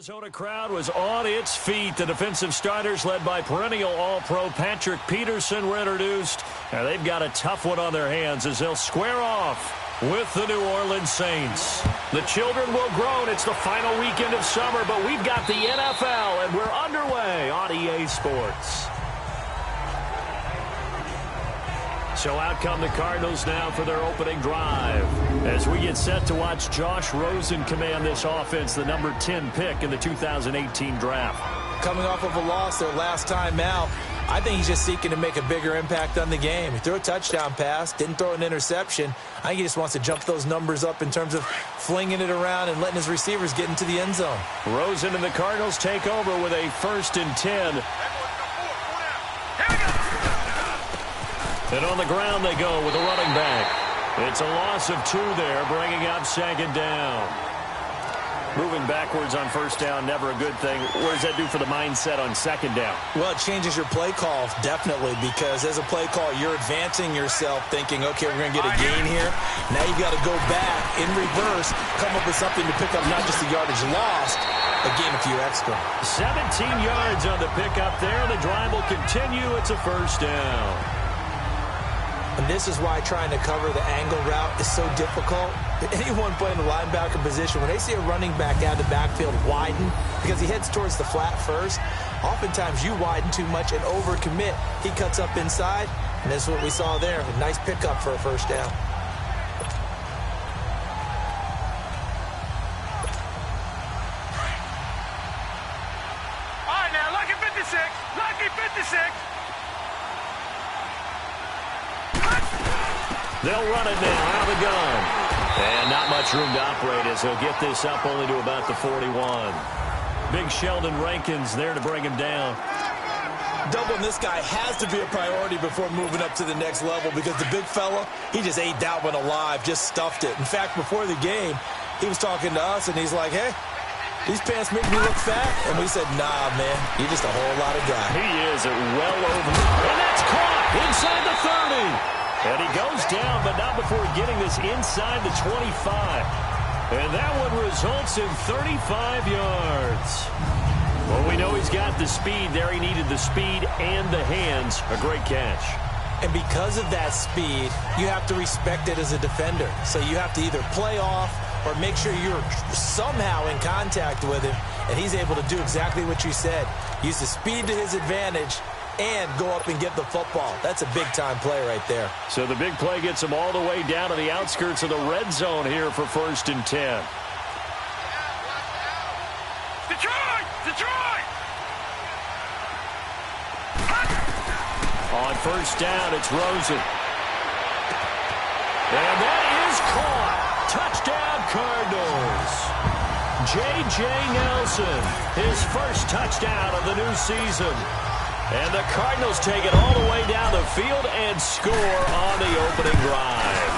Arizona crowd was on its feet. The defensive starters, led by perennial All-Pro Patrick Peterson, were introduced. Now they've got a tough one on their hands as they'll square off with the New Orleans Saints. The children will groan. It's the final weekend of summer, but we've got the NFL, and we're underway on EA Sports. So out come the Cardinals now for their opening drive as we get set to watch Josh Rosen command this offense, the number 10 pick in the 2018 draft. Coming off of a loss their last time out, I think he's just seeking to make a bigger impact on the game. He threw a touchdown pass, didn't throw an interception. I think he just wants to jump those numbers up in terms of flinging it around and letting his receivers get into the end zone. Rosen and the Cardinals take over with a 1st and 10. And on the ground they go with a running back. It's a loss of 2 there, bringing up 2nd down. Moving backwards on 1st down, never a good thing. What does that do for the mindset on 2nd down? Well, it changes your play call, definitely, because as a play call, you're advancing yourself thinking, okay, we're going to get a gain here. Now you've got to go back in reverse, come up with something to pick up not just the yardage lost, but gain a few extra. 17 yards on the pickup there. The drive will continue. It's a 1st down. And this is why trying to cover the angle route is so difficult. Anyone playing the linebacker position, when they see a running back out of the backfield widen, because he heads towards the flat first, oftentimes you widen too much and overcommit. He cuts up inside, and that's what we saw there. A nice pickup for a 1st down. All right, now, lucky 56. Lucky 56. They'll run it now out of the gun. And not much room to operate as he'll get this up only to about the 41. Big Sheldon Rankins there to bring him down. Doubling this guy has to be a priority before moving up to the next level because the big fella, he just ate that one alive, just stuffed it. In fact, before the game, he was talking to us, and he's like, hey, these pants make me look fat. And we said, nah, man, you're just a whole lot of guy. He is well over. And that's caught inside the 30. And he goes down, but not before getting this inside the 25. And that one results in 35 yards. Well, we know he's got the speed there. He needed the speed and the hands. A great catch. And because of that speed, you have to respect it as a defender. So you have to either play off or make sure you're somehow in contact with him. And he's able to do exactly what you said. Use the speed to his advantage and go up and get the football. That's a big-time play right there. So the big play gets him all the way down to the outskirts of the red zone here for 1st and 10. Detroit! Detroit! On 1st down, it's Rosen. And that is caught. Touchdown, Cardinals. J.J. Nelson, his 1st touchdown of the new season. And the Cardinals take it all the way down the field and score on the opening drive.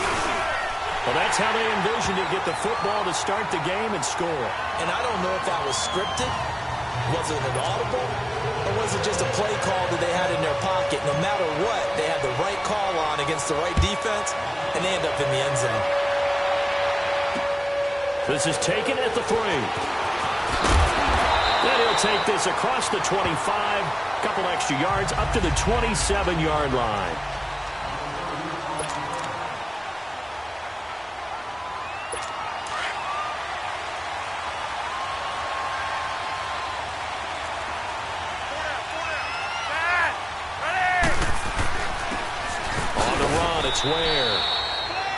Well, that's how they envisioned it, get the football to start the game and score. And I don't know if that was scripted. Was it an audible? Or was it just a play call that they had in their pocket? No matter what, they had the right call on against the right defense, and they end up in the end zone. This is taken at the 3. Then he'll take this across the 25. Couple extra yards up to the 27-yard line. On the run, it's Ware.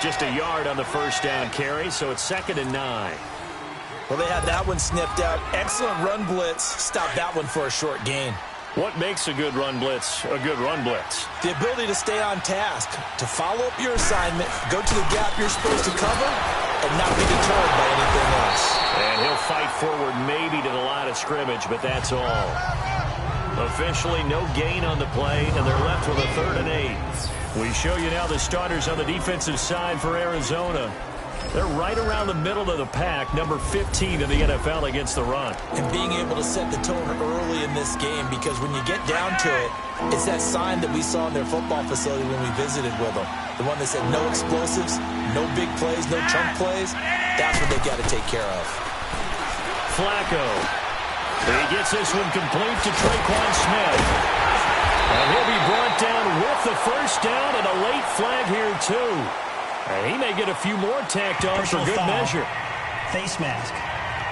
Just a yard on the 1st down carry, so it's 2nd and 9. Well, they had that one sniffed out. Excellent run blitz. Stopped that one for a short gain. What makes a good run blitz a good run blitz? The ability to stay on task, to follow up your assignment, go to the gap you're supposed to cover, and not be deterred by anything else. And he'll fight forward maybe to the line of scrimmage, but that's all. Officially no gain on the play, and they're left with a 3rd and 8. We show you now the starters on the defensive side for Arizona. They're right around the middle of the pack, number 15 in the NFL against the run. And being able to set the tone early in this game, because when you get down to it, it's that sign that we saw in their football facility when we visited with them. The one that said no explosives, no big plays, no chunk plays. That's what they've got to take care of. Flacco He gets this one complete to Traquan Smith. And he'll be brought down with the first down and a late flag here, too. And he may get a few more tacked on for good measure. Face mask.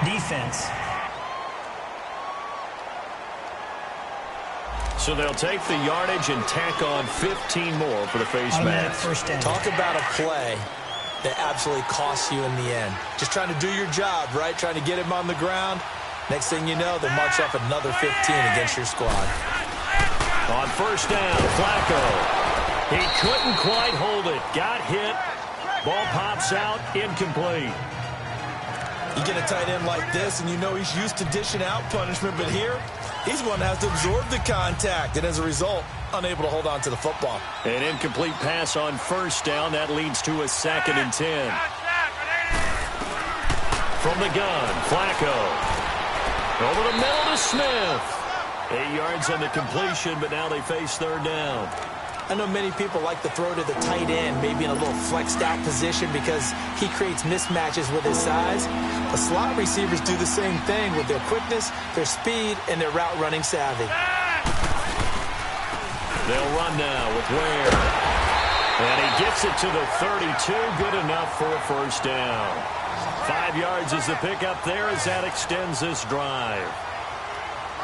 Defense. So they'll take the yardage and tack on 15 more for the face mask. First down. Talk about a play that absolutely costs you in the end. Just trying to do your job, right? Trying to get him on the ground. Next thing you know, they march up another 15 against your squad. On first down, Flacco. He couldn't quite hold it. Got hit. Ball pops out, incomplete. You get a tight end like this, and you know he's used to dishing out punishment, but here, he's one that has to absorb the contact, and as a result, unable to hold on to the football. An incomplete pass on first down. That leads to a 2nd and 10. From the gun, Flacco. Over the middle to Smith. 8 yards on the completion, but now they face third down. I know many people like to throw to the tight end, maybe in a little flexed out position because he creates mismatches with his size. But slot receivers do the same thing with their quickness, their speed, and their route running savvy. They'll run now with Ware. And he gets it to the 32, good enough for a first down. 5 yards is the pickup there as that extends this drive.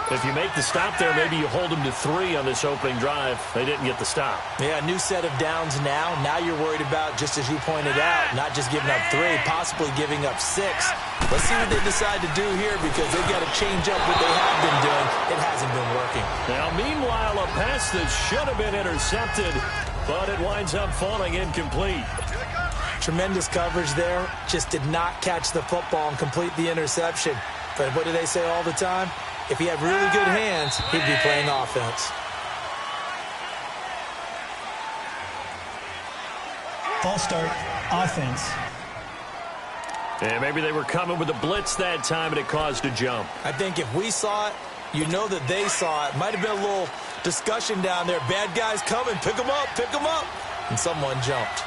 If you make the stop there, maybe you hold them to 3 on this opening drive. They didn't get the stop. Yeah, new set of downs now. Now you're worried about, just as you pointed out, not just giving up 3, possibly giving up 6. Let's see what they decide to do here because they've got to change up what they have been doing. It hasn't been working. Now, meanwhile, a pass that should have been intercepted, but it winds up falling incomplete. Tremendous coverage there. Just did not catch the football and complete the interception. But what do they say all the time? If he had really good hands, he'd be playing offense. False start, offense. And maybe they were coming with a blitz that time, and it caused a jump. I think if we saw it, you know that they saw it. Might have been a little discussion down there. Bad guys coming. Pick them up. Pick them up. And someone jumped.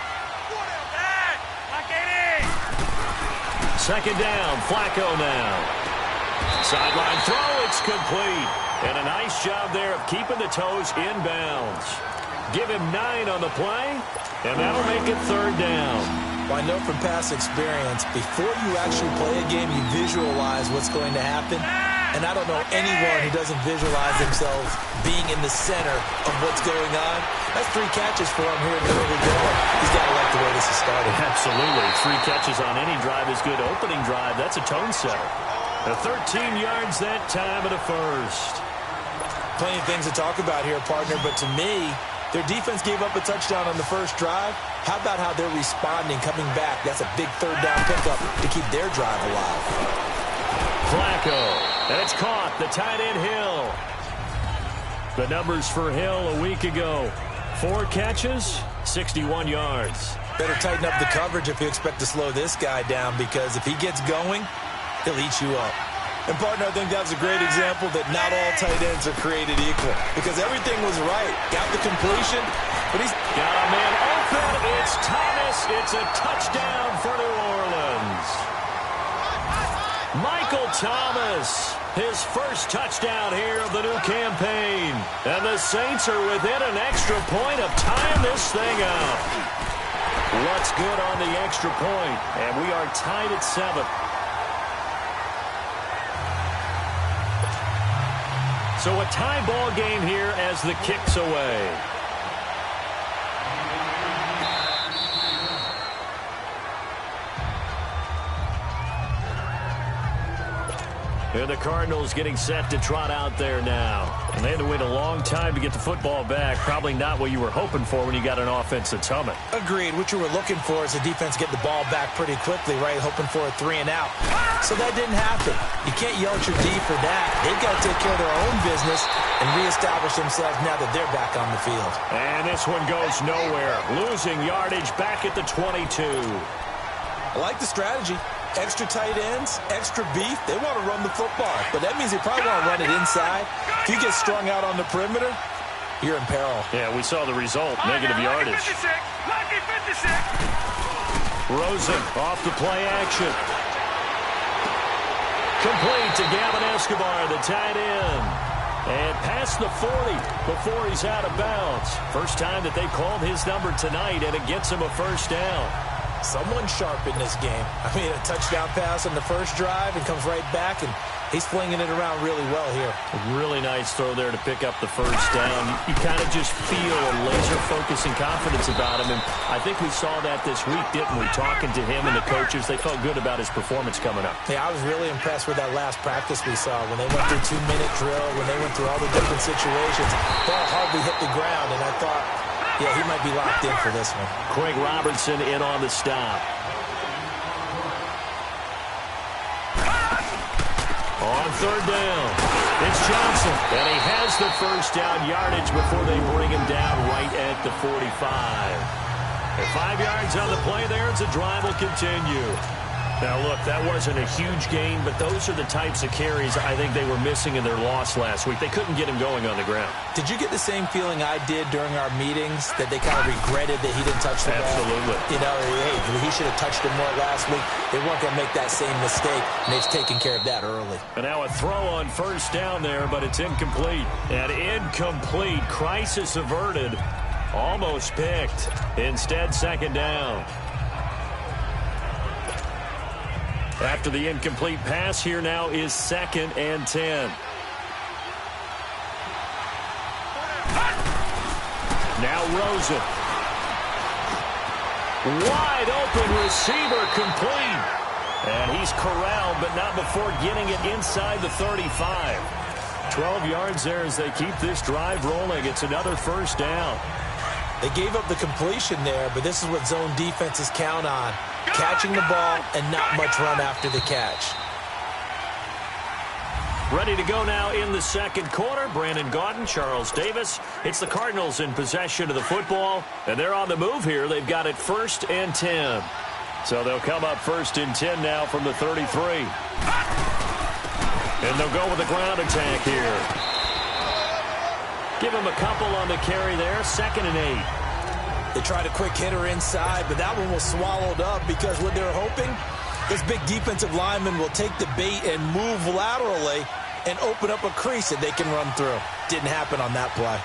Second down, Flacco now. Sideline throw, it's complete. And a nice job there of keeping the toes inbounds. Give him 9 on the play, and that'll make it third down. Well, I know from past experience, before you actually play a game, you visualize what's going to happen. And I don't know anyone who doesn't visualize themselves being in the center of what's going on. That's 3 catches for him here in the early going. He's got to like the way this is starting. Absolutely. 3 catches on any drive is good. Opening drive, that's a tone setter. The 13 yards that time of the first. Plenty of things to talk about here, partner, but to me, their defense gave up a touchdown on the first drive. How about how they're responding, coming back? That's a big third down pickup to keep their drive alive. Flacco, and it's caught. The tight end Hill. The numbers for Hill a week ago. 4 catches, 61 yards. Better tighten up the coverage if you expect to slow this guy down, because if he gets going, he'll eat you up. And, partner, I think that was a great example that not all tight ends are created equal, because everything was right. Got the completion, but he's got a man open. It's Thomas. It's a touchdown for New Orleans. Michael Thomas, his first touchdown here of the new campaign. And the Saints are within an extra point of tying this thing up. What's good on the extra point? And we are tied at 7. So a tie ball game here as the kick's away. And the Cardinals getting set to trot out there now. And they had to wait a long time to get the football back. Probably not what you were hoping for when you got an offense that's humming. Agreed. What you were looking for is the defense get the ball back pretty quickly, right? Hoping for a 3 and out. So that didn't happen. You can't yell at your D for that. They've got to take care of their own business and reestablish themselves now that they're back on the field. And this one goes nowhere. Losing yardage back at the 22. I like the strategy. Extra tight ends, extra beef. They want to run the football. But that means they probably want to run it inside. If you get strung out on the perimeter, you're in peril. Yeah, we saw the result. Negative yardage. Rosen off the play action. Complete to Gavin Escobar, the tight end. And past the 40 before he's out of bounds. First time that they called his number tonight, and it gets him a first down. Someone sharp in this game. I mean, a touchdown pass on the first drive and comes right back, and he's flinging it around really well here. A really nice throw there to pick up the first down. You kind of just feel a laser focus and confidence about him, and I think we saw that this week, didn't we? Talking to him and the coaches, they felt good about his performance coming up. Yeah, I was really impressed with that last practice we saw when they went through 2-minute drill, when they went through all the different situations. Ball hardly hit the ground, and I thought, yeah, he might be locked in for this one. Craig Robertson in on the stop. On third down, it's Johnson, and he has the first down yardage before they bring him down right at the 45. And 5 yards on the play there as the drive will continue. Now, look, that wasn't a huge gain, but those are the types of carries I think they were missing in their loss last week. They couldn't get him going on the ground. Did you get the same feeling I did during our meetings, that they kind of regretted that he didn't touch the ball? Absolutely. You know, hey, he should have touched it more last week. They weren't going to make that same mistake, and they've taken care of that early. And now a throw on first down there, but it's incomplete. And incomplete. Crisis averted. Almost picked. Instead, second down. After the incomplete pass, here now is 2nd and 10. Now Rosen. Wide open receiver complete. And he's corralled, but not before getting it inside the 35. 12 yards there as they keep this drive rolling. It's another first down. They gave up the completion there, but this is what zone defenses count on. Catching the ball and not much run after the catch. Ready to go now in the second quarter. Brandon Gaudin, Charles Davis. It's the Cardinals in possession of the football, and they're on the move here. They've got it 1st and 10. So they'll come up 1st and 10 now from the 33. And they'll go with a ground attack here. Give him a couple on the carry there. 2nd and 8. They tried a quick hitter inside, but that one was swallowed up because what they're hoping, this big defensive lineman will take the bait and move laterally and open up a crease that they can run through. Didn't happen on that play.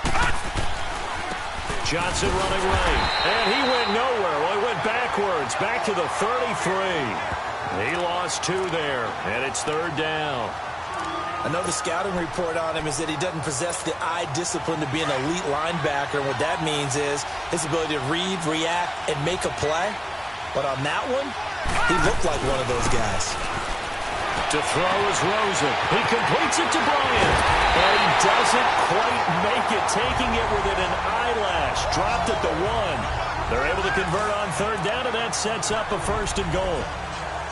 Johnson running right, and he went nowhere. Well, he went backwards, back to the 33. He lost 2 there, and it's 3rd down. I know the scouting report on him is that he doesn't possess the eye discipline to be an elite linebacker. And what that means is his ability to read, react, and make a play. But on that one, he looked like one of those guys. To throw is Rosen. He completes it to Bryant. And he doesn't quite make it, taking it within an eyelash. Dropped at the 1. They're able to convert on 3rd down, and that sets up a 1st and goal.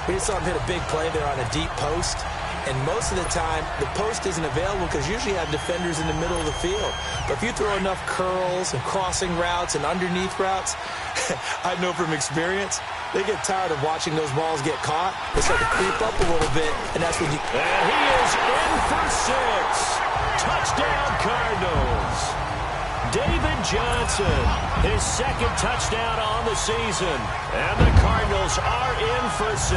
We just saw him hit a big play there on a deep post. And most of the time, the post isn't available because usually you have defenders in the middle of the field. But if you throw enough curls and crossing routes and underneath routes, I know from experience, they get tired of watching those balls get caught. They start to creep up a little bit, and that's when you... And he is in for 6. Touchdown, Cardinals. David Johnson, his 2nd touchdown on the season. And the Cardinals are in for 6.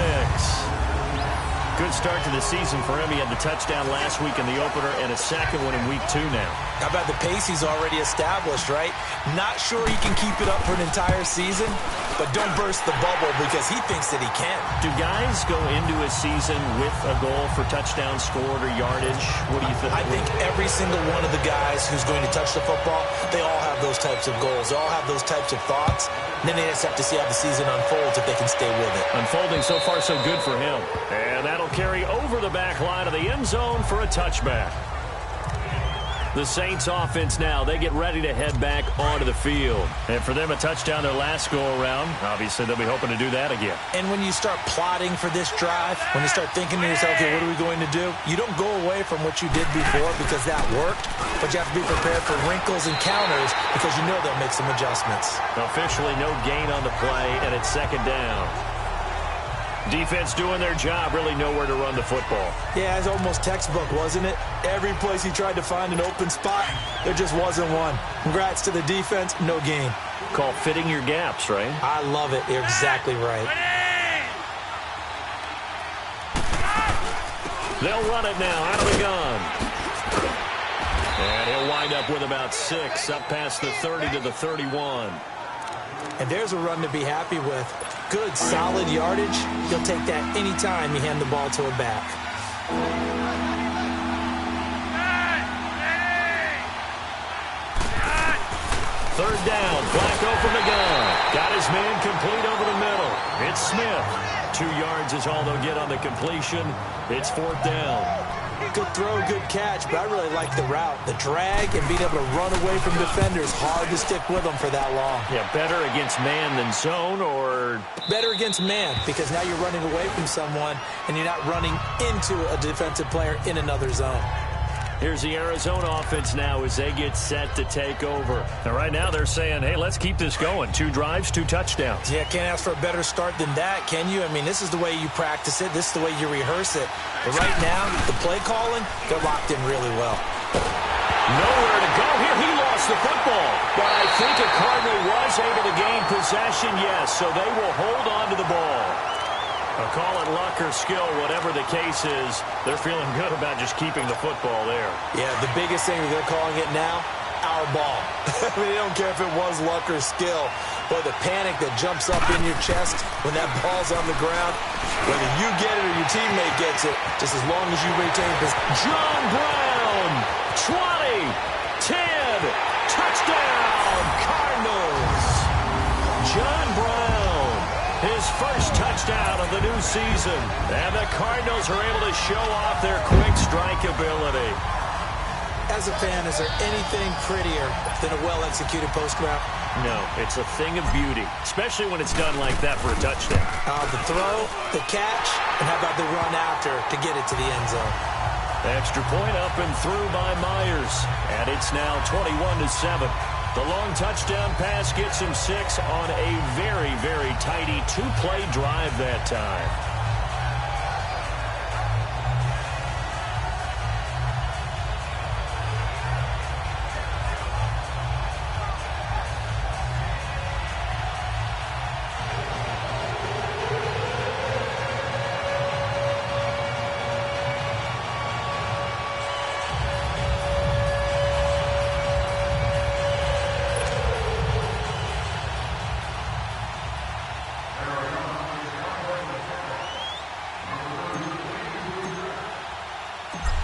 Good start to the season for him. He had the touchdown last week in the opener and a 2nd one in week 2 now. How about the pace he's already established, right? Not sure he can keep it up for an entire season, but don't burst the bubble because he thinks that he can. Do guys go into a season with a goal for touchdown scored or yardage? What do you think? I think every single one of the guys who's going to touch the football, they all have those types of goals. They all have those types of thoughts. And then they just have to see how the season unfolds if they can stay with it. Unfolding so far so good for him. And that'll carry over the back line of the end zone for a touchback. The Saints offense now, they get ready to head back onto the field. And for them, a touchdown their last go-around. Obviously, they'll be hoping to do that again. And when you start plotting for this drive, when you start thinking to yourself, okay, what are we going to do? You don't go away from what you did before because that worked, but you have to be prepared for wrinkles and counters because you know they'll make some adjustments. Officially, no gain on the play, and it's 2nd down. Defense doing their job, really nowhere to run the football. Yeah, it's almost textbook, wasn't it? Every place he tried to find an open spot, there just wasn't one. Congrats to the defense, no gain. Called fitting your gaps, right? I love it. You're exactly right. They'll run it now out of the gun. And he'll wind up with about 6, up past the 30 to the 31. And there's a run to be happy with. Good, solid yardage. He'll take that anytime you hand the ball to a back. Third down, Flacco from the gun. Got his man complete over the middle. It's Smith. 2 yards is all they'll get on the completion. It's 4th down. Good throw, good catch, but I really like the route. The drag and being able to run away from defenders. Hard to stick with them for that long. Yeah, better against man than zone, or? Better against man, because now you're running away from someone and you're not running into a defensive player in another zone. Here's the Arizona offense now as they get set to take over. And right now they're saying, hey, let's keep this going. 2 drives, 2 touchdowns. Yeah, can't ask for a better start than that, can you? I mean, this is the way you practice it. This is the way you rehearse it. But right now, the play calling, they're locked in really well. Nowhere to go here. He lost the football. But I think a Cardinal was able to gain possession, yes. So they will hold on to the ball. I'll call it luck or skill, whatever the case is. They're feeling good about just keeping the football there. Yeah, the biggest thing that they're calling it now, our ball. I mean, they don't care if it was luck or skill. But the panic that jumps up in your chest when that ball's on the ground, whether you get it or your teammate gets it, just as long as you retain possession. John Brown, 20, 10, touchdown, Cardinals. John Brown, his first touchdown of the new season. And the Cardinals are able to show off their quick strike ability. As a fan, is there anything prettier than a well-executed post route? No, it's a thing of beauty, especially when it's done like that for a touchdown. The throw, the catch, and how about the run after to get it to the end zone? Extra point up and through by Myers. And it's now 21-7. The long touchdown pass gets him 6 on a very, very tidy 2-play drive that time.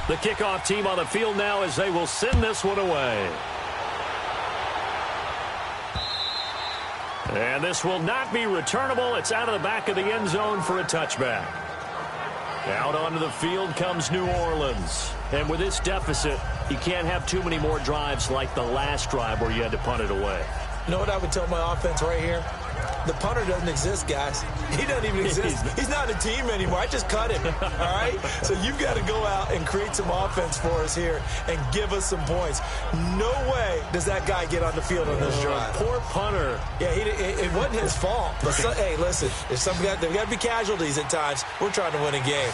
The kickoff team on the field now as they will send this one away. And this will not be returnable. It's out of the back of the end zone for a touchback. Out onto the field comes New Orleans. And with this deficit, you can't have too many more drives like the last drive where you had to punt it away. You know what I would tell my offense right here? The punter doesn't exist, guys. He doesn't even exist. He's not a team anymore. I just cut him, all right? So you've got to go out and create some offense for us here and give us some points. No way does that guy get on the field on this drive. Poor punter. Yeah, it wasn't his fault. But hey, listen, there's got to be casualties at times. We're trying to win a game.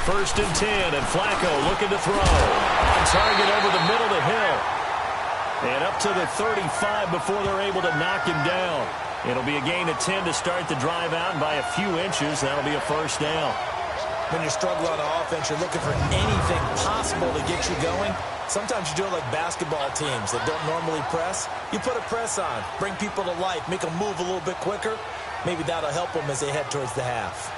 First and 10, and Flacco looking to throw. On target over the middle to Hill. And up to the 35 before they're able to knock him down. It'll be a gain of 10 to start the drive out, and by a few inches, that'll be a first down. When you're struggling on offense, you're looking for anything possible to get you going. Sometimes you do it like basketball teams that don't normally press. You put a press on, bring people to life, make them move a little bit quicker. Maybe that'll help them as they head towards the half.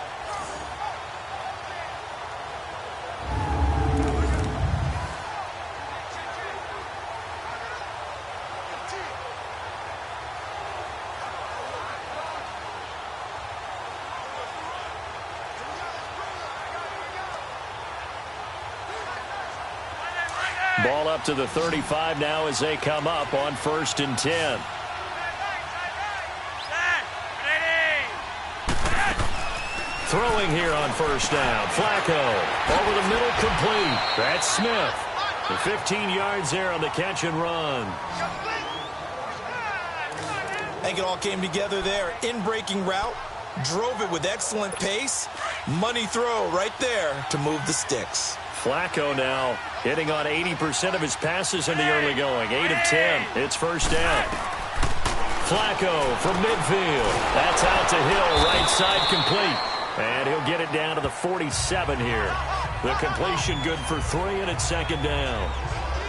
Ball up to the 35 now as they come up on first and 10. Throwing here on first down. Flacco over the middle, complete. That's Smith. The 15 yards there on the catch and run. I think it all came together there. In-breaking route, drove it with excellent pace. Money throw right there to move the sticks. Flacco now hitting on 80% of his passes in the early going. 8 of 10. It's first down. Flacco from midfield. That's out to Hill, right side complete. And he'll get it down to the 47 here. The completion good for 3, and it's second down.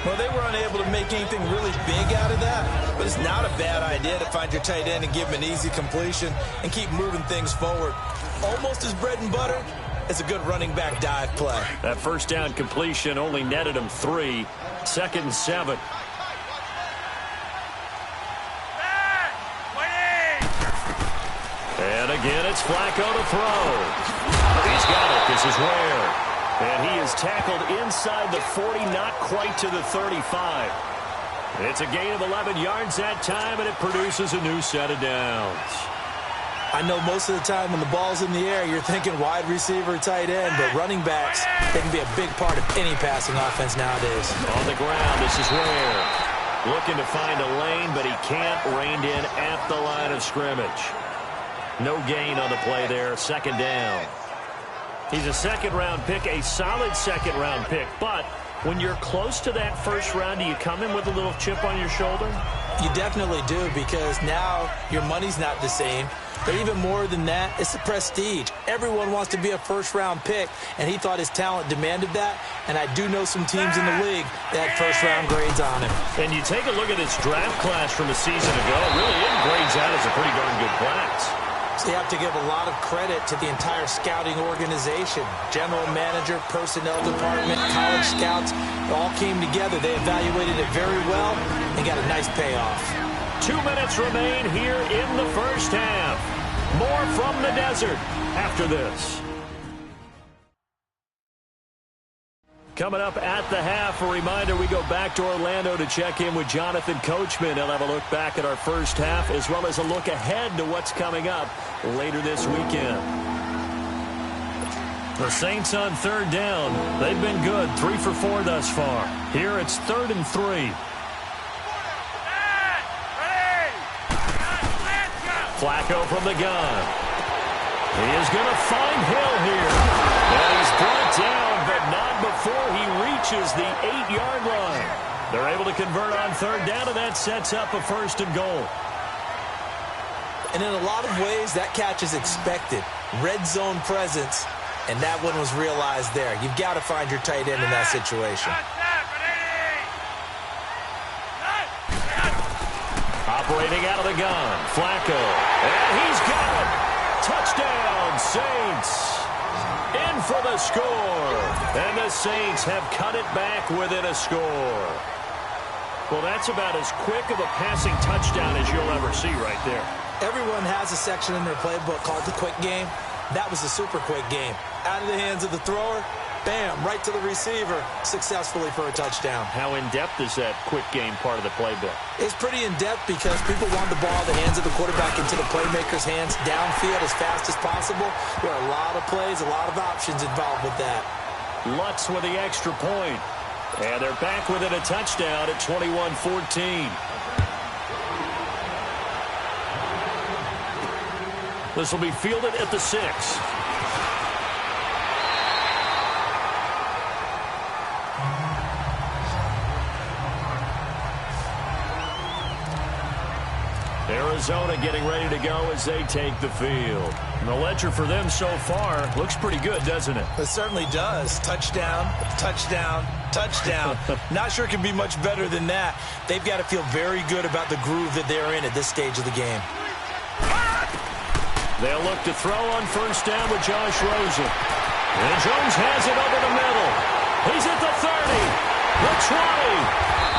Well, they were unable to make anything really big out of that, but it's not a bad idea to find your tight end and give him an easy completion and keep moving things forward. Almost as bread and butter as a good running back dive play. That first down completion only netted him 3. Second and 7. And again, it's Flacco to throw. He's got it. This is Ware. And he is tackled inside the 40, not quite to the 35. It's a gain of 11 yards that time, and it produces a new set of downs. I know most of the time when the ball's in the air, you're thinking wide receiver, tight end, but running backs, they can be a big part of any passing offense nowadays. On the ground, this is Ware. Looking to find a lane, but he can't. Reined in at the line of scrimmage. No gain on the play there. Second down. He's a second-round pick, a solid second-round pick. But when you're close to that first round, do you come in with a little chip on your shoulder? You definitely do, because now your money's not the same. But even more than that, it's the prestige. Everyone wants to be a first-round pick, and he thought his talent demanded that. And I do know some teams in the league that had first-round grades on him. And you take a look at his draft class from a season ago, really it grades out as a pretty darn good class. So you have to give a lot of credit to the entire scouting organization. General manager, personnel department, college scouts, it all came together. They evaluated it very well and got a nice payoff. 2 minutes remain here in the first half. More from the desert after this. Coming up at the half, a reminder, we go back to Orlando to check in with Jonathan Coachman. He'll have a look back at our first half as well as a look ahead to what's coming up later this weekend. The Saints on third down. They've been good, 3 for 4 thus far. Here it's 3rd and 3. Flacco from the gun. He is going to find Hill here. And he's brought down, but not before he reaches the 8-yard line. They're able to convert on third down, and that sets up a 1st and goal. And in a lot of ways, that catch is expected. Red zone presence, and that one was realized there. You've got to find your tight end in that situation. Operating out of the gun, Flacco. And he's got it. Touchdown, Saints. In for the score. And the Saints have cut it back within a score. Well, that's about as quick of a passing touchdown as you'll ever see right there. Everyone has a section in their playbook called the quick game. That was a super quick game. Out of the hands of the thrower, bam, right to the receiver, successfully for a touchdown. How in-depth is that quick game part of the playbook? It's pretty in-depth because people want the ball in the hands of the quarterback into the playmaker's hands downfield as fast as possible. There are a lot of plays, a lot of options involved with that. Lutz with the extra point. And they're back within a touchdown at 21-14. This will be fielded at the 6. Arizona getting ready to go as they take the field. And the ledger for them so far looks pretty good, doesn't it? It certainly does. Touchdown, touchdown, touchdown. Not sure it can be much better than that. They've got to feel very good about the groove that they're in at this stage of the game. They'll look to throw on first down with Josh Rosen. And Jones has it over the middle. He's at the 30, the 20,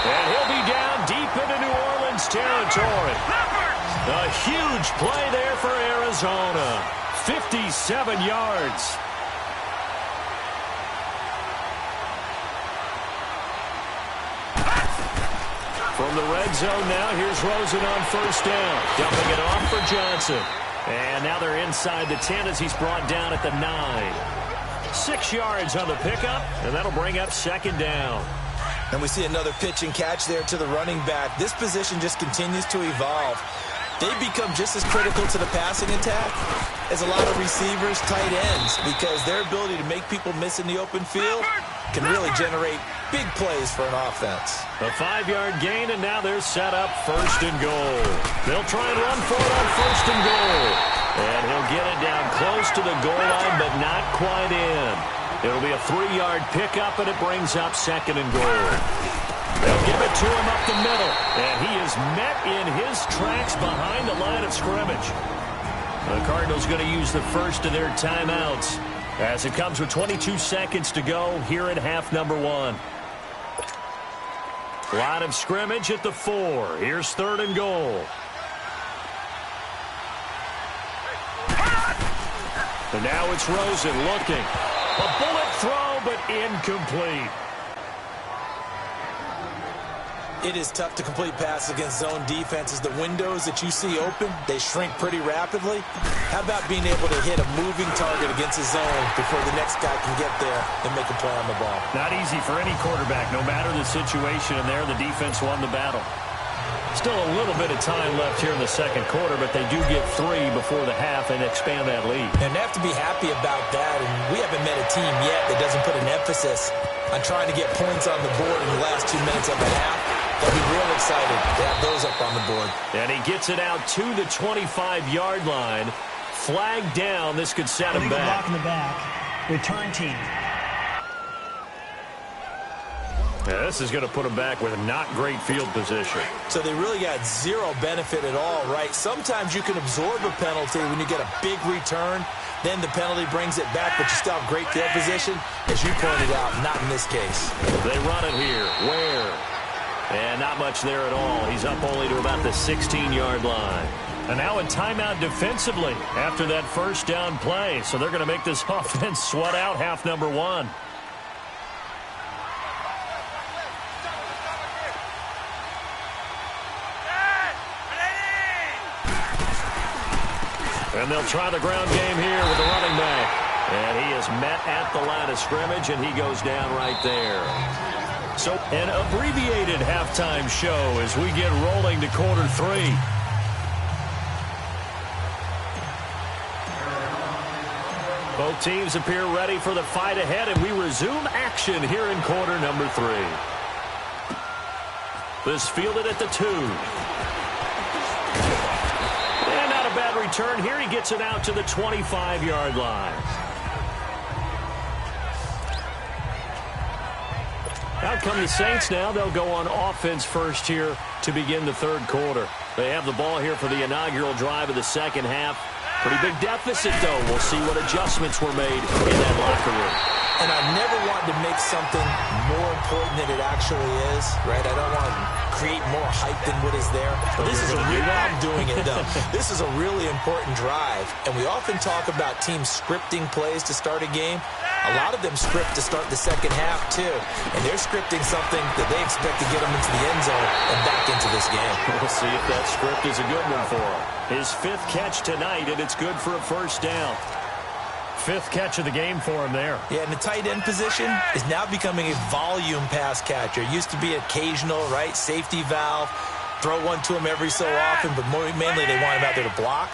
and he'll be down deep into New Orleans territory. A huge play there for Arizona. 57 yards. From the red zone now, here's Rosen on first down. Dumping it off for Johnson. And now they're inside the 10 as he's brought down at the 9. 6 yards on the pickup, and that'll bring up second down. And we see another pitch and catch there to the running back. This position just continues to evolve. They've become just as critical to the passing attack as a lot of receivers, tight ends, because their ability to make people miss in the open field can really generate big plays for an offense. A 5-yard gain, and now they're set up 1st and goal. They'll try and run for it on 1st and goal. And he'll get it down close to the goal line, but not quite in. It'll be a 3-yard pickup, and it brings up 2nd and goal. They'll give it to him up the middle, and he is met in his tracks behind the line of scrimmage. The Cardinals going to use the first of their timeouts as it comes with 22 seconds to go here in half number 1. Line of scrimmage at the 4. Here's 3rd and goal. And now it's Rosen looking. A bullet throw, but incomplete. It is tough to complete passes against zone defenses. The windows that you see open, they shrink pretty rapidly. How about being able to hit a moving target against a zone before the next guy can get there and make a play on the ball? Not easy for any quarterback. No matter the situation in there, the defense won the battle. Still a little bit of time left here in the 2nd quarter, but they do get 3 before the half and expand that lead. And they have to be happy about that, and we haven't met a team yet that doesn't put an emphasis on trying to get points on the board in the last 2 minutes of the half. They'll be real excited to have those up on the board. And he gets it out to the 25-yard line. Flag down. This could set him back. Block in the back. Return team. Yeah, this is going to put him back with not great field position. So they really got 0 benefit at all, right? Sometimes you can absorb a penalty when you get a big return. Then the penalty brings it back, but you still have great field position. As you pointed out, not in this case. They run it here. Where? And not much there at all. He's up only to about the 16-yard line. And now a timeout defensively after that 1st down play. So they're going to make this offense sweat out half number 1. And they'll try the ground game here with the running back. And he is met at the line of scrimmage, and he goes down right there. So an abbreviated halftime show as we get rolling to quarter 3. Both teams appear ready for the fight ahead, and we resume action here in quarter number 3. This fielded at the 2. And not a bad return here. He gets it out to the 25-yard line. Out come the Saints now. They'll go on offense first here to begin the 3rd quarter. They have the ball here for the inaugural drive of the 2nd half. Pretty big deficit, though. We'll see what adjustments were made in that locker room. And I never want to make something more important than it actually is, right? I don't want to create more hype than what is there. But this is a real, I'm doing it, though. This is a really important drive. And we often talk about teams scripting plays to start a game. A lot of them script to start the 2nd half, too. And they're scripting something that they expect to get them into the end zone and back into this game. We'll see if that script is a good one for him. His 5th catch tonight, and it's good for a 1st down. 5th catch of the game for him there. Yeah, and the tight end position is now becoming a volume pass catcher. It used to be occasional, right? Safety valve. Throw one to him every so often, but mainly they want him out there to block.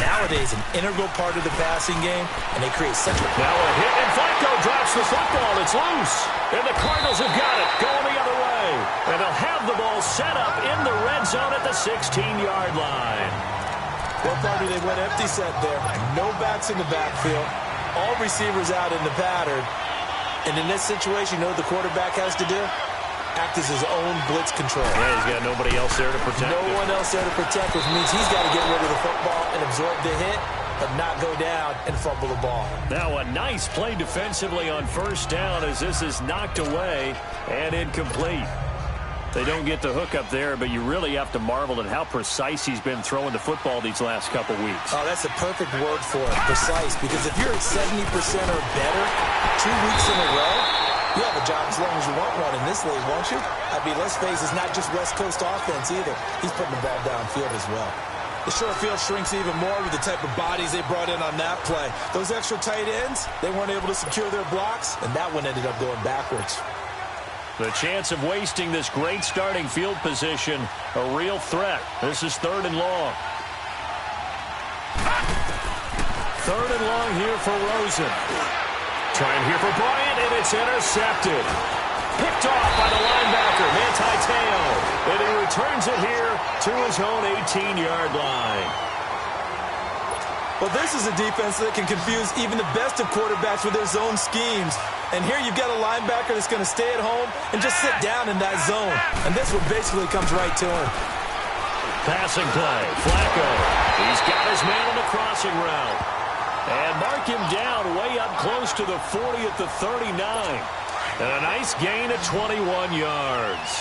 Nowadays, an integral part of the passing game, and they create such a... Now a hit, and Flacco drops the football. It's loose. And the Cardinals have got it, going the other way. And they'll have the ball set up in the red zone at the 16-yard line. What part do they went empty set there? No backs in the backfield. All receivers out in the pattern. And in this situation, you know what the quarterback has to do? Act as his own blitz control. Yeah, he's got nobody else there to protect him. No one else there to protect, which means he's got to get rid of the football and absorb the hit, but not go down and fumble the ball. Now a nice play defensively on 1st down as this is knocked away and incomplete. They don't get the hook up there, but you really have to marvel at how precise he's been throwing the football these last couple weeks. Oh, that's a perfect word for it, precise, because if you're at 70% or better 2 weeks in a row, you have a job as long as you want one in this league, won't you? I mean, let's face it, it's not just West Coast offense either. He's putting the ball downfield as well. The short field shrinks even more with the type of bodies they brought in on that play. Those extra tight ends, they weren't able to secure their blocks, and that one ended up going backwards. The chance of wasting this great starting field position, a real threat. This is 3rd and long. 3rd and long here for Rosen. Trying here for Bryant, and it's intercepted. Picked off by the linebacker, Manti Te'o. And he returns it here to his own 18-yard line. Well, this is a defense that can confuse even the best of quarterbacks with their zone schemes. And here you've got a linebacker that's going to stay at home and just sit down in that zone. And this one basically comes right to him. Passing play, Flacco. He's got his man on the crossing route. And mark him down way up close to the 40 at the 39. And a nice gain of 21 yards.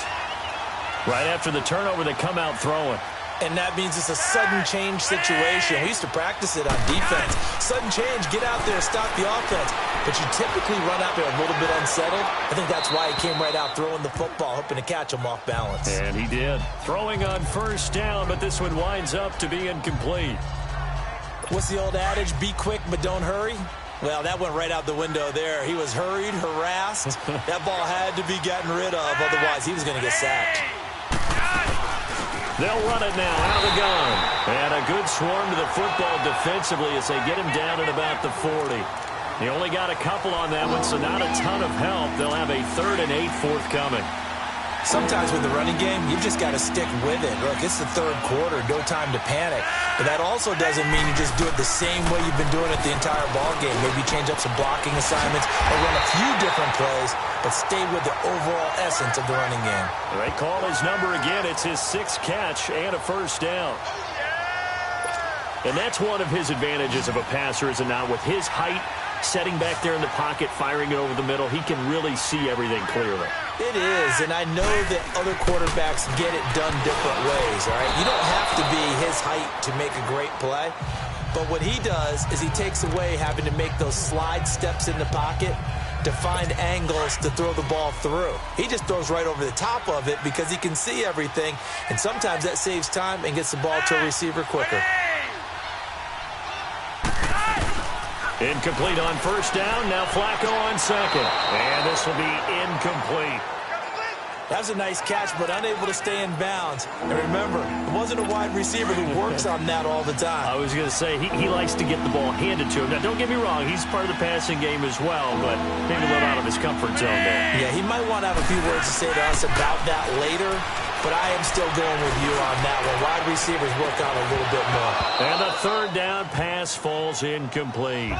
Right after the turnover, they come out throwing. And that means it's a sudden change situation. We used to practice it on defense. Sudden change, get out there, stop the offense. But you typically run out there a little bit unsettled. I think that's why he came right out throwing the football, hoping to catch him off balance. And he did. Throwing on first down, but this one winds up to be incomplete. What's the old adage? Be quick, but don't hurry. Well, that went right out the window there. He was hurried, harassed. That ball had to be gotten rid of, otherwise he was going to get sacked. They'll run it now out of the gun. And a good swarm to the football defensively as they get him down at about the 40. He only got a couple on that one, so not a ton of help. They'll have a 3rd and 8 forthcoming. Sometimes with the running game, you've just got to stick with it. Look, it's the third quarter, no time to panic. But that also doesn't mean you just do it the same way you've been doing it the entire ball game. Maybe change up some blocking assignments or run a few different plays, but stay with the overall essence of the running game. They call his number again. It's his 6th catch and a first down. And that's one of his advantages of a passer, is it not? With his height, setting back there in the pocket, firing it over the middle, he can really see everything clearly. It is, and I know that other quarterbacks get it done different ways, all right? You don't have to be his height to make a great play, but what he does is he takes away having to make those slide steps in the pocket to find angles to throw the ball through. He just throws right over the top of it because he can see everything, and sometimes that saves time and gets the ball to a receiver quicker. Incomplete on first down. Now Flacco on second. And this will be incomplete. That was a nice catch, but unable to stay in bounds. And remember, it wasn't a wide receiver who works on that all the time. I was going to say, he likes to get the ball handed to him. Now, don't get me wrong. He's part of the passing game as well, but maybe a little out of his comfort zone there. Yeah, he might want to have a few words to say to us about that later, but I am still going with you on that one. Wide receivers work out a little bit more. And the third down pass falls incomplete.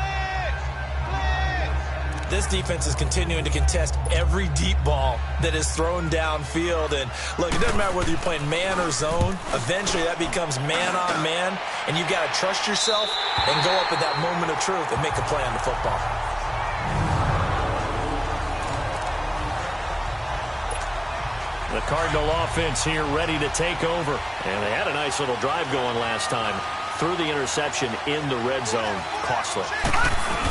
This defense is continuing to contest every deep ball that is thrown downfield. And look, it doesn't matter whether you're playing man or zone. Eventually, that becomes man on man, and you've got to trust yourself and go up at that moment of truth and make a play on the football. The Cardinal offense here ready to take over. And they had a nice little drive going last time. Threw the interception in the red zone. Costly.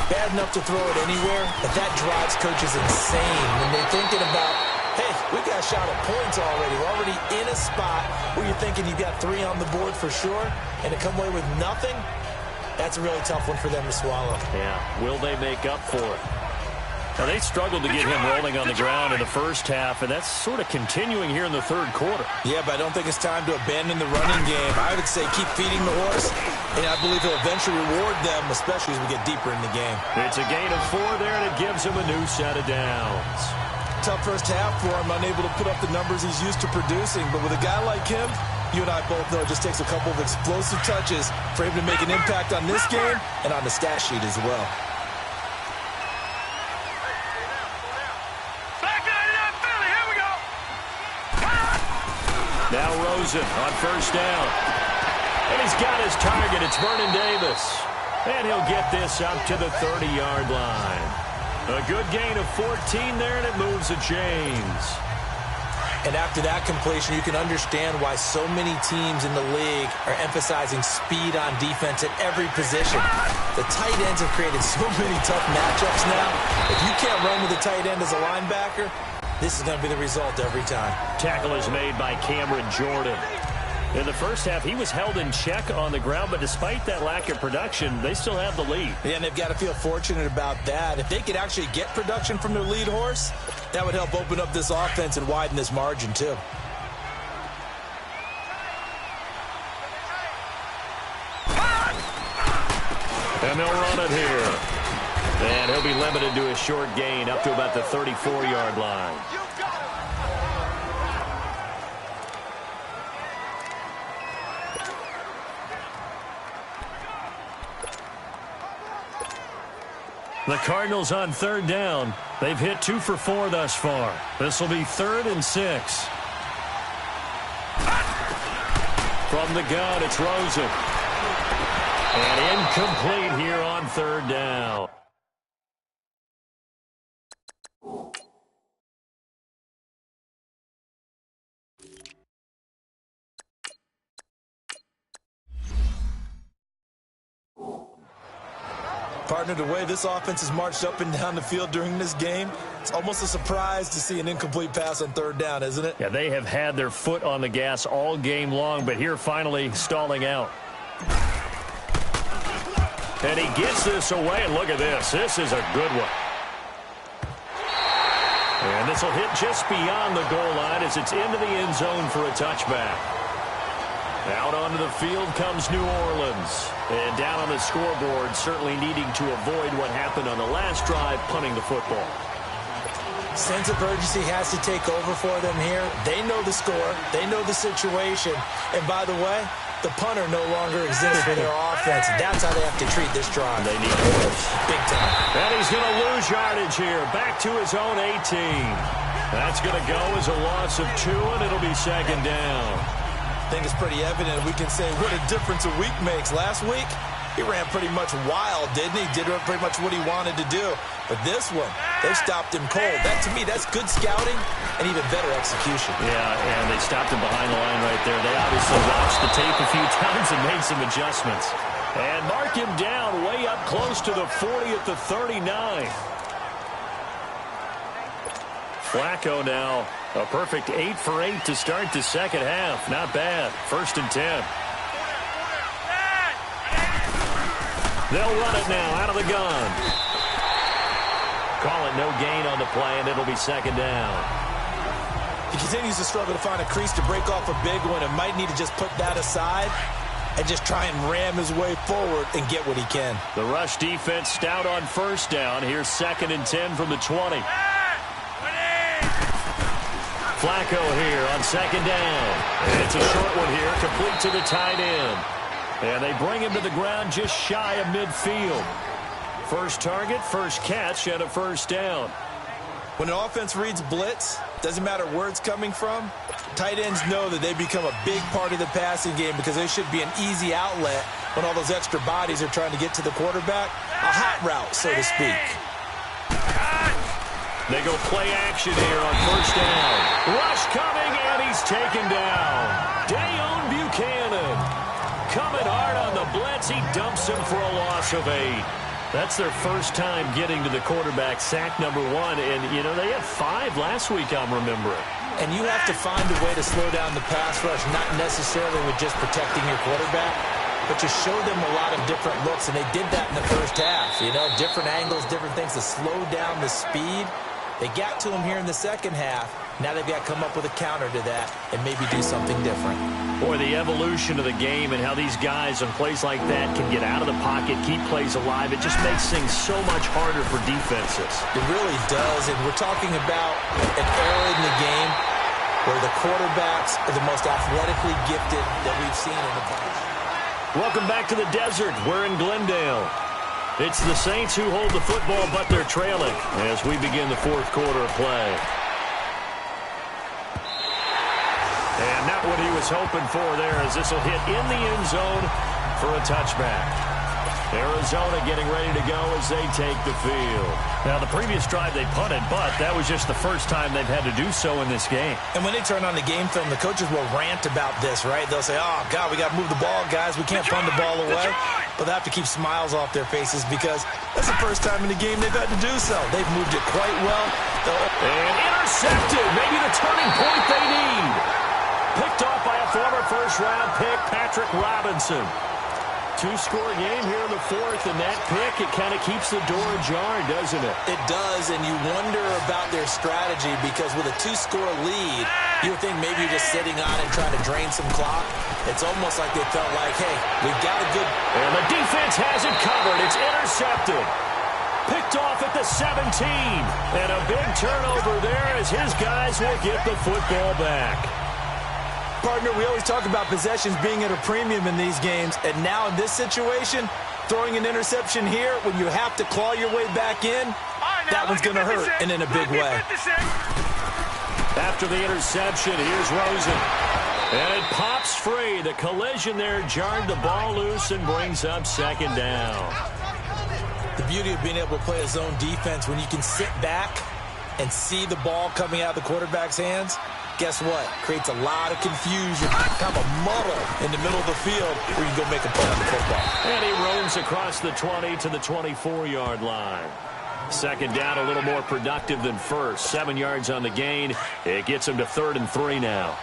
Bad enough to throw it anywhere, but that drives coaches insane when they're thinking about, hey, we got a shot at points already. We're already in a spot where you're thinking you've got 3 on the board for sure, and to come away with nothing, that's a really tough one for them to swallow. Yeah, will they make up for it? Now, they struggled to get him rolling on the ground in the first half, and that's sort of continuing here in the third quarter. Yeah, but I don't think it's time to abandon the running game. I would say keep feeding the horse, and I believe he'll eventually reward them, especially as we get deeper in the game. It's a gain of 4 there, and it gives him a new set of downs. Tough first half for him, unable to put up the numbers he's used to producing, but with a guy like him, you and I both know it just takes a couple of explosive touches for him to make an impact on this game and on the stat sheet as well. Now Rosen on first down. And he's got his target. It's Vernon Davis. And he'll get this up to the 30-yard line. A good gain of 14 there, and it moves the chains. And after that completion, you can understand why so many teams in the league are emphasizing speed on defense at every position. The tight ends have created so many tough matchups now. If you can't run with a tight end as a linebacker, this is going to be the result every time. Tackle is made by Cameron Jordan. In the first half, he was held in check on the ground, but despite that lack of production, they still have the lead. Yeah, and they've got to feel fortunate about that. If they could actually get production from their lead horse, that would help open up this offense and widen this margin, too. And they'll run it here. And he'll be limited to a short gain up to about the 34-yard line. The Cardinals on third down. They've hit 2 for 4 thus far. This will be 3rd and 6. From the gun, it's Rosen. And incomplete here on third down. Partner, the way this offense has marched up and down the field during this game, it's almost a surprise to see an incomplete pass on third down, isn't it? Yeah, they have had their foot on the gas all game long, but here finally stalling out. And he gets this away, and look at this. This is a good one. And this will hit just beyond the goal line as it's into the end zone for a touchback. Out onto the field comes New Orleans. And down on the scoreboard, certainly needing to avoid what happened on the last drive, punting the football. Sense of urgency has to take over for them here. They know the score. They know the situation. And by the way, the punter no longer exists for their offense. That's how they have to treat this drive. They need points. Big time. And he's going to lose yardage here. Back to his own 18. That's going to go as a loss of 2, and it'll be second down. I think it's pretty evident. We can say what a difference a week makes. Last week, he ran pretty much wild, didn't he? Did pretty much what he wanted to do. But this one, they stopped him cold. That, to me, that's good scouting and even better execution. Yeah, and they stopped him behind the line right there. They obviously watched the tape a few times and made some adjustments. And mark him down way up close to the 40 at the 39. Flacco now. A perfect 8 for 8 to start the second half. Not bad. 1st and 10. They'll run it now out of the gun. Call it no gain on the play, and it'll be second down. He continues to struggle to find a crease to break off a big one and might need to just put that aside and just try and ram his way forward and get what he can. The rush defense stout on 1st down. Here's 2nd and 10 from the 20. Flacco here on 2nd down. And it's a short one here, complete to the tight end. And they bring him to the ground just shy of midfield. First target, first catch, and a 1st down. When an offense reads blitz, doesn't matter where it's coming from, tight ends know that they become a big part of the passing game because they should be an easy outlet when all those extra bodies are trying to get to the quarterback. A hot route, so to speak. They go play action here on 1st down. Rush coming, and he's taken down. Dayon Buchanan coming hard on the blitz. He dumps him for a loss of 8. That's their first time getting to the quarterback, sack number 1. And, you know, they had 5 last week, I'm remembering. And you have to find a way to slow down the pass rush, not necessarily with just protecting your quarterback, but you show them a lot of different looks, and they did that in the first half. You know, different angles, different things to slow down the speed. They got to him here in the second half. Now they've got to come up with a counter to that and maybe do something different. Boy, the evolution of the game and how these guys on plays like that can get out of the pocket, keep plays alive, it just makes things so much harder for defenses. It really does, and we're talking about an era in the game where the quarterbacks are the most athletically gifted that we've seen in the past. Welcome back to the desert. We're in Glendale. It's the Saints who hold the football, but they're trailing as we begin the 4th quarter of play. And not what he was hoping for there, as this will hit in the end zone for a touchback. Arizona getting ready to go as they take the field. Now, the previous drive they punted, but that was just the first time they've had to do so in this game. And when they turn on the game film, the coaches will rant about this, right? They'll say, oh, God, we got to move the ball, guys. We can't punt the ball away. But they have to keep smiles off their faces because that's the first time in the game they've had to do so. They've moved it quite well. And intercepted. Maybe the turning point they need. Picked off by a former first-round pick, Patrick Robinson. 2-score game here in the 4th, and that pick, it kind of keeps the door ajar, doesn't it? It does, and you wonder about their strategy because with a 2-score lead, you would think maybe you're just sitting on it trying to drain some clock. It's almost like they felt like, hey, we've got a good... And the defense has it covered. It's intercepted. Picked off at the 17. And a big turnover there as his guys will get the football back. Partner, we always talk about possessions being at a premium in these games, and now in this situation, throwing an interception here when you have to claw your way back in, that one's going to hurt, and in a big way. After the interception, here's Rosen. And it pops free. The collision there jarred the ball loose and brings up second down. The beauty of being able to play a zone defense when you can sit back and see the ball coming out of the quarterback's hands, guess what? Creates a lot of confusion, kind of a muddle in the middle of the field where you can go make a play on the football. And he roams across the 20 to the 24-yard line. Second down, a little more productive than first. 7 yards on the gain. It gets him to 3rd and 3 now.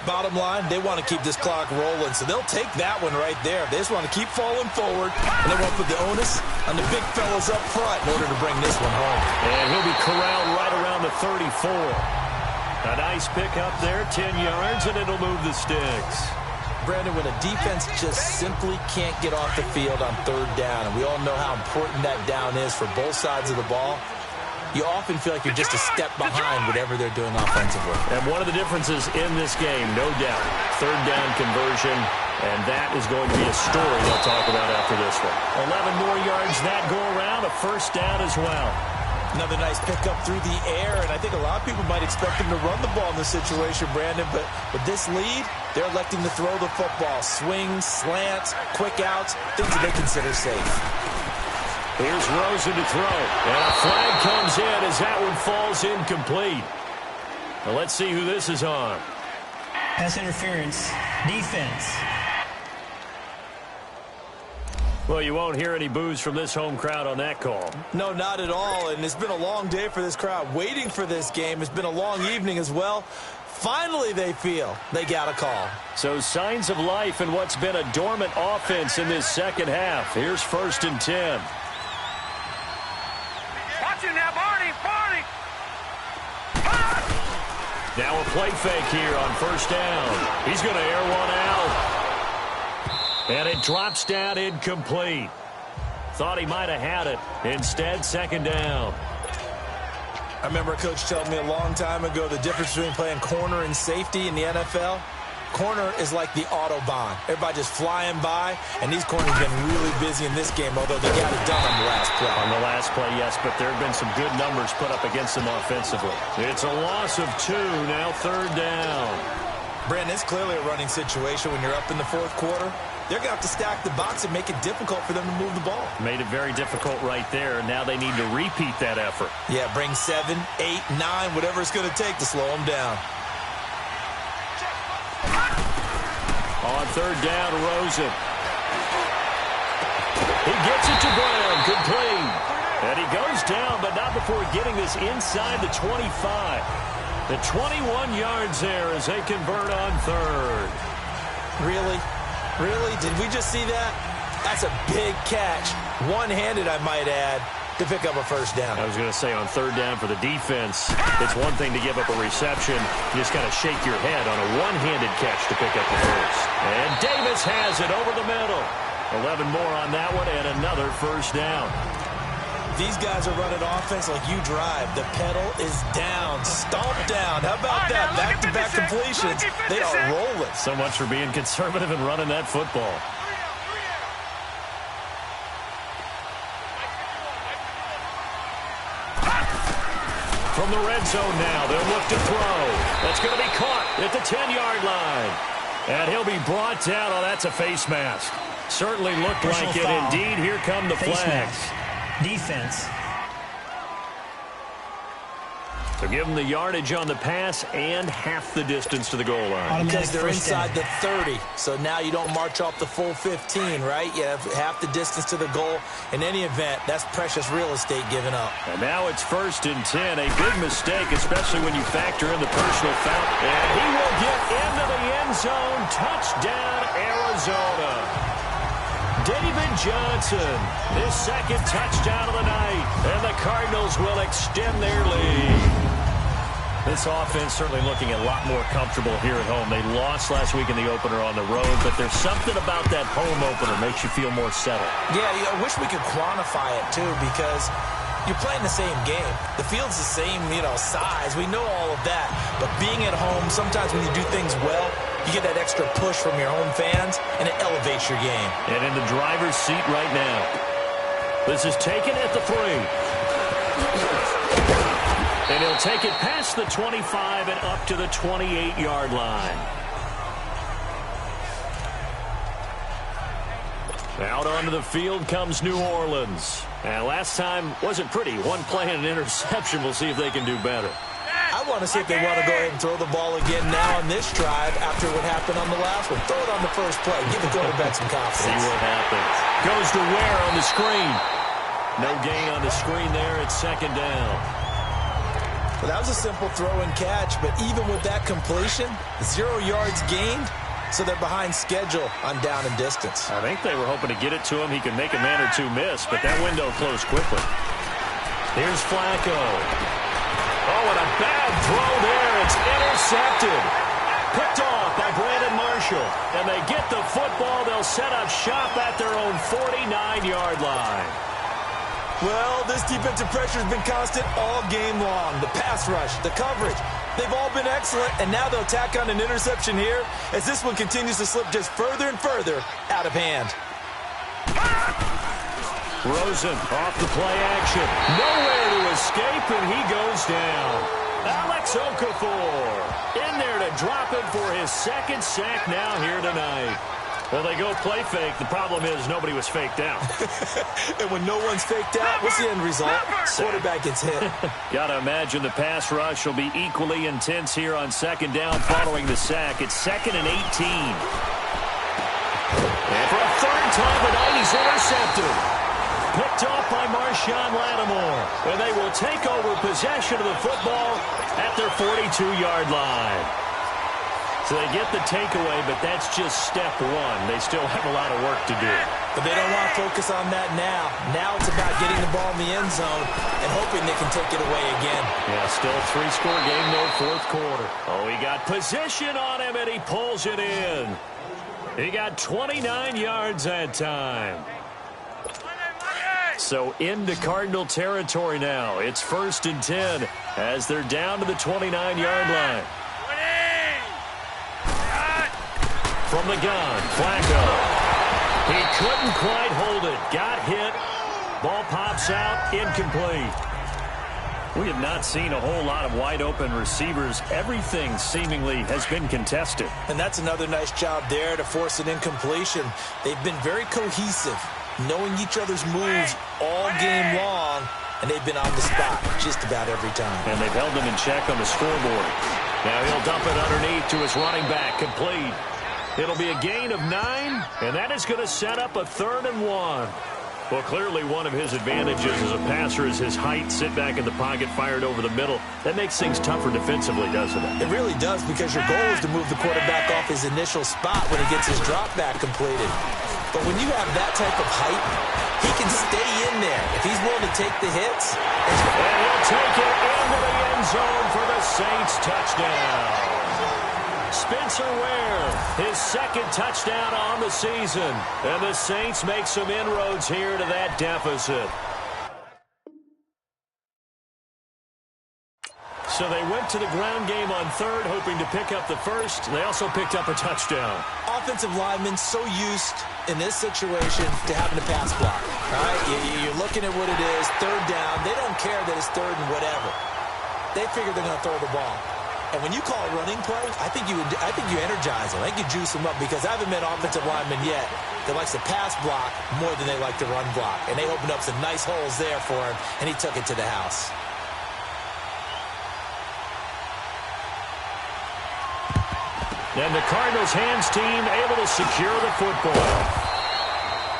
Bottom line, they want to keep this clock rolling, so they'll take that one right there. They just want to keep falling forward, and they want to put the onus on the big fellas up front in order to bring this one home. And he'll be corralled right around the 34. A nice pickup there, 10 yards, and it'll move the sticks. Brandon, when a defense just simply can't get off the field on 3rd down, and we all know how important that down is for both sides of the ball, you often feel like you're just a step behind whatever they're doing offensively. And one of the differences in this game, no doubt, 3rd down conversion, and that is going to be a story they'll talk about after this one. 11 more yards that go around, a 1st down as well. Another nice pickup through the air, and I think a lot of people might expect them to run the ball in this situation, Brandon, but with this lead, they're electing to throw the football. Swings, slants, quick outs, things that they consider safe. Here's Rosen to throw, and a flag comes in as that one falls incomplete. Now let's see who this is on. Pass interference. Defense. Well, you won't hear any boos from this home crowd on that call. No, not at all, and it's been a long day for this crowd waiting for this game. It's been a long evening as well. Finally, they feel they got a call. So signs of life in what's been a dormant offense in this second half. Here's 1st and 10. Watch it now, Barney. Now a play fake here on 1st down. He's going to air one out. And it drops down incomplete. Thought he might have had it. Instead, 2nd down. I remember a coach telling me a long time ago the difference between playing corner and safety in the NFL. Corner is like the Autobahn. Everybody just flying by, and these corners have been really busy in this game, although they got it done on the last play. On the last play, yes, but there have been some good numbers put up against them offensively. It's a loss of 2, now 3rd down. Brandon, it's clearly a running situation when you're up in the 4th quarter. They're going to have to stack the box and make it difficult for them to move the ball. Made it very difficult right there. Now they need to repeat that effort. Yeah, bring 7, 8, 9, whatever it's going to take to slow them down. On 3rd down, Rosen. He gets it to Brown, complete. And he goes down, but not before getting this inside the 25. The 21 yards there as they convert on 3rd. Really? Really? Did we just see that? That's a big catch. One-handed, I might add, to pick up a 1st down. I was going to say on 3rd down for the defense, it's one thing to give up a reception. You just got to shake your head on a one-handed catch to pick up the 1st. And Davis has it over the middle. 11 more on that one and another 1st down. These guys are running offense like you drive. The pedal is down, stomped down. How about that? Back-to-back completions. They are rolling. So much for being conservative and running that football. From the red zone now, they'll look to throw. That's going to be caught at the 10-yard line. And he'll be brought down. Oh, that's a face mask. Certainly looked like it. Indeed, here come the flags. Defense. So give them the yardage on the pass and half the distance to the goal line. Because they're inside the 30, so now you don't march off the full 15, right? You have half the distance to the goal. In any event, that's precious real estate given up. And now it's 1st and 10. A big mistake, especially when you factor in the personal foul. And he will get into the end zone. Touchdown, Arizona. David Johnson, his 2nd touchdown of the night, and the Cardinals will extend their lead. This offense certainly looking a lot more comfortable here at home. They lost last week in the opener on the road, but there's something about that home opener makes you feel more settled. Yeah, I wish we could quantify it, too, because you're playing the same game. The field's the same, size. We know all of that. But being at home, sometimes when you do things well, you get that extra push from your home fans, and it elevates your game. And in the driver's seat right now. This is taken at the 3. And he'll take it past the 25 and up to the 28-yard line. Out onto the field comes New Orleans. And last time wasn't pretty. One play and an interception. We'll see if they can do better. I want to see if they want to go ahead and throw the ball again now on this drive after what happened on the last one. Throw it on the first play. Give the quarterback some confidence. See what happens. Goes to Ware on the screen. No gain on the screen there. It's second down. Well, that was a simple throw and catch, but even with that completion, 0 yards gained, so they're behind schedule on down and distance. I think they were hoping to get it to him. He could make a man or two miss, but that window closed quickly. Here's Flacco. Oh, and a bad throw there. It's intercepted. Picked off by Brandon Marshall. And they get the football. They'll set up shop at their own 49-yard line. Well, this defensive pressure has been constant all game long. The pass rush, the coverage, they've all been excellent, and now they'll tack on an interception here as this one continues to slip just further and further out of hand. Rosen off the play action. Nowhere to escape, and he goes down. Alex Okafor in there to drop him for his second sack now here tonight. Well, they go play fake. The problem is nobody was faked out. And when no one's faked out, what's the end result? Quarterback gets hit. Got to imagine the pass rush will be equally intense here on second down following the sack. It's 2nd and 18. And for a third time tonight, he's intercepted. Picked off by Marshawn Lattimore. And they will take over possession of the football at their 42-yard line. So they get the takeaway, but that's just step one. They still have a lot of work to do. But they don't want to focus on that now. Now it's about getting the ball in the end zone and hoping they can take it away again. Yeah, still a 3-score game, no fourth quarter. Oh, he got position on him, and he pulls it in. He got 29 yards that time. So into Cardinal territory now. It's 1st and 10 as they're down to the 29-yard line. From the gun, Flacco. He couldn't quite hold it. Got hit. Ball pops out, incomplete. We have not seen a whole lot of wide-open receivers. Everything seemingly has been contested. And that's another nice job there to force an incompletion. They've been very cohesive, knowing each other's moves all game long, and they've been on the spot just about every time. And they've held them in check on the scoreboard. Now he'll dump it underneath to his running back, complete. It'll be a gain of 9, and that is going to set up a 3rd and 1. Well, clearly one of his advantages as a passer is his height. Sit back in the pocket, fired over the middle. That makes things tougher defensively, doesn't it? It really does, because your goal is to move the quarterback off his initial spot when he gets his drop back completed. But when you have that type of height, he can stay in there if he's willing to take the hits. And he'll take it into the end zone for the Saints touchdown. Spencer Ware, his 2nd touchdown on the season. And the Saints make some inroads here to that deficit. So they went to the ground game on 3rd, hoping to pick up the 1st. They also picked up a touchdown. Offensive linemen so used in this situation to having to pass block. All right? You're looking at what it is, 3rd down. They don't care that it's 3rd and whatever. They figure they're going to throw the ball. And when you call a running play, I think you energize them. I think you juice them up, because I haven't met offensive linemen yet that likes to pass block more than they like to run block. And they opened up some nice holes there for him, and he took it to the house. And the Cardinals hands team able to secure the football.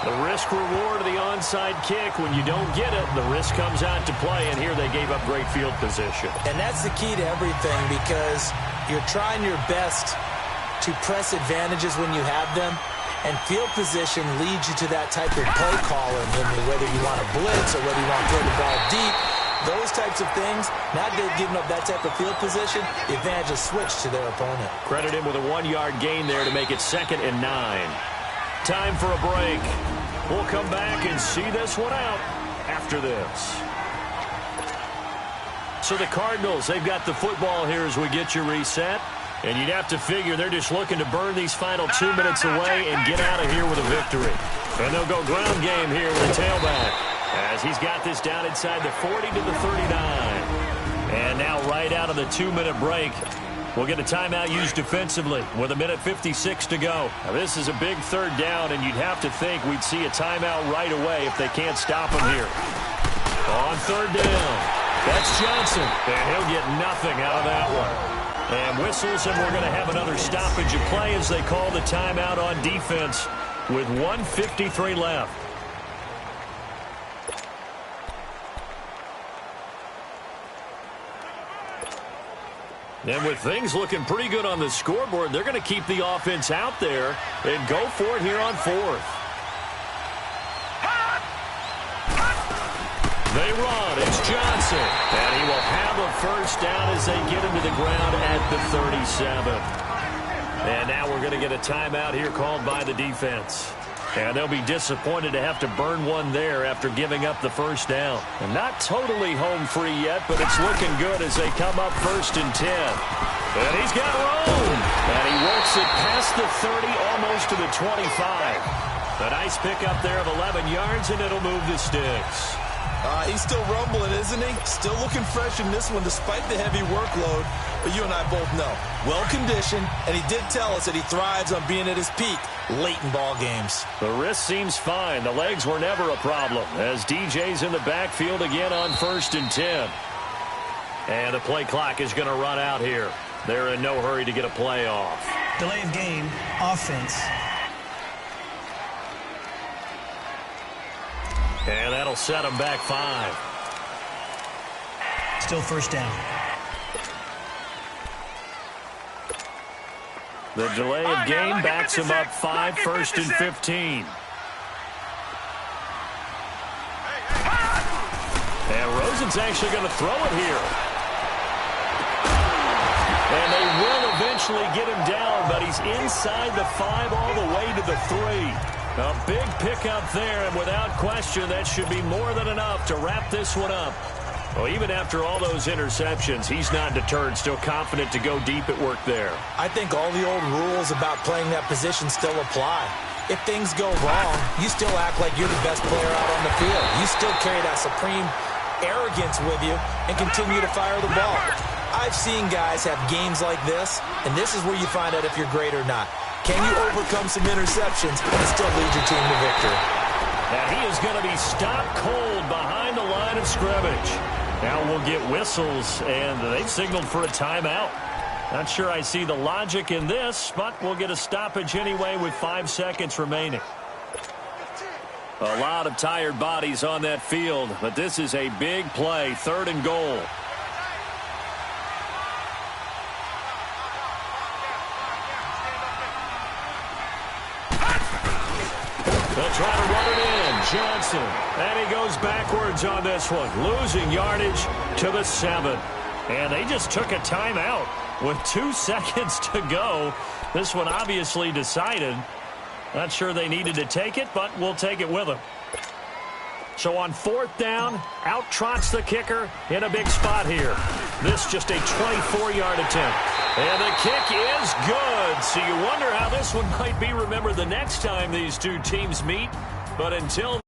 The risk-reward of the onside kick. When you don't get it, the risk comes out to play, and here they gave up great field position. And that's the key to everything, because you're trying your best to press advantages when you have them, and field position leads you to that type of play calling, whether you want to blitz or whether you want to throw the ball deep. Those types of things, now that they've given up that type of field position, the advantage has switched to their opponent. Credit him with a 1-yard gain there to make it 2nd and 9. Time for a break. We'll come back and see this one out after this. So the Cardinals, they've got the football here as we get you reset. And you'd have to figure they're just looking to burn these final 2 minutes away and get out of here with a victory. And they'll go ground game here with a tailback, as he's got this down inside the 40 to the 39. And now right out of the 2-minute break, we'll get a timeout used defensively with 1:56 to go. Now this is a big 3rd down, and you'd have to think we'd see a timeout right away if they can't stop him here. On 3rd down, that's Johnson, and he'll get nothing out of that one. And whistles, and we're going to have another stoppage of play as they call the timeout on defense with 1:53 left. And with things looking pretty good on the scoreboard, they're going to keep the offense out there and go for it here on 4th. They run. It's Johnson. And he will have a 1st down as they get him to the ground at the 37. And now we're going to get a timeout here called by the defense. And they'll be disappointed to have to burn one there after giving up the 1st down. And not totally home free yet, but it's looking good as they come up 1st and 10. And he's got room. And he works it past the 30, almost to the 25. A nice pickup there of 11 yards, and it'll move the sticks. He's still rumbling, isn't he? Still looking fresh in this one despite the heavy workload. But you and I both know, well-conditioned, and he did tell us that he thrives on being at his peak late in ball games. The wrist seems fine. The legs were never a problem as DJ's in the backfield again on 1st and 10. And the play clock is going to run out here. They're in no hurry to get a play off. Delay of game, offense. And that'll set them back 5. Still 1st down. The delay of game backs him up 5, 1st and 15. And Rosen's actually going to throw it here. And they will eventually get him down, but he's inside the 5 all the way to the 3. A big pickup there, and without question, that should be more than enough to wrap this one up. Well, even after all those interceptions, he's not deterred, still confident to go deep at work there. I think all the old rules about playing that position still apply. If things go wrong, you still act like you're the best player out on the field. You still carry that supreme arrogance with you and continue to fire the ball. I've seen guys have games like this, and this is where you find out if you're great or not. Can you overcome some interceptions and still lead your team to victory? And he is going to be stopped cold behind the line of scrimmage. Now we'll get whistles, and they've signaled for a timeout. Not sure I see the logic in this, but we'll get a stoppage anyway with 5 seconds remaining. A lot of tired bodies on that field, but this is a big play, 3rd and goal. They'll try to run it in. Johnson. And he goes backwards on this one. Losing yardage to the 7. And they just took a timeout with 2 seconds to go. This one obviously decided. Not sure they needed to take it, but we'll take it with them. So on 4th down, out trots the kicker in a big spot here. This just a 24-yard attempt. And the kick is good. So you wonder how this one might be remembered the next time these two teams meet. But until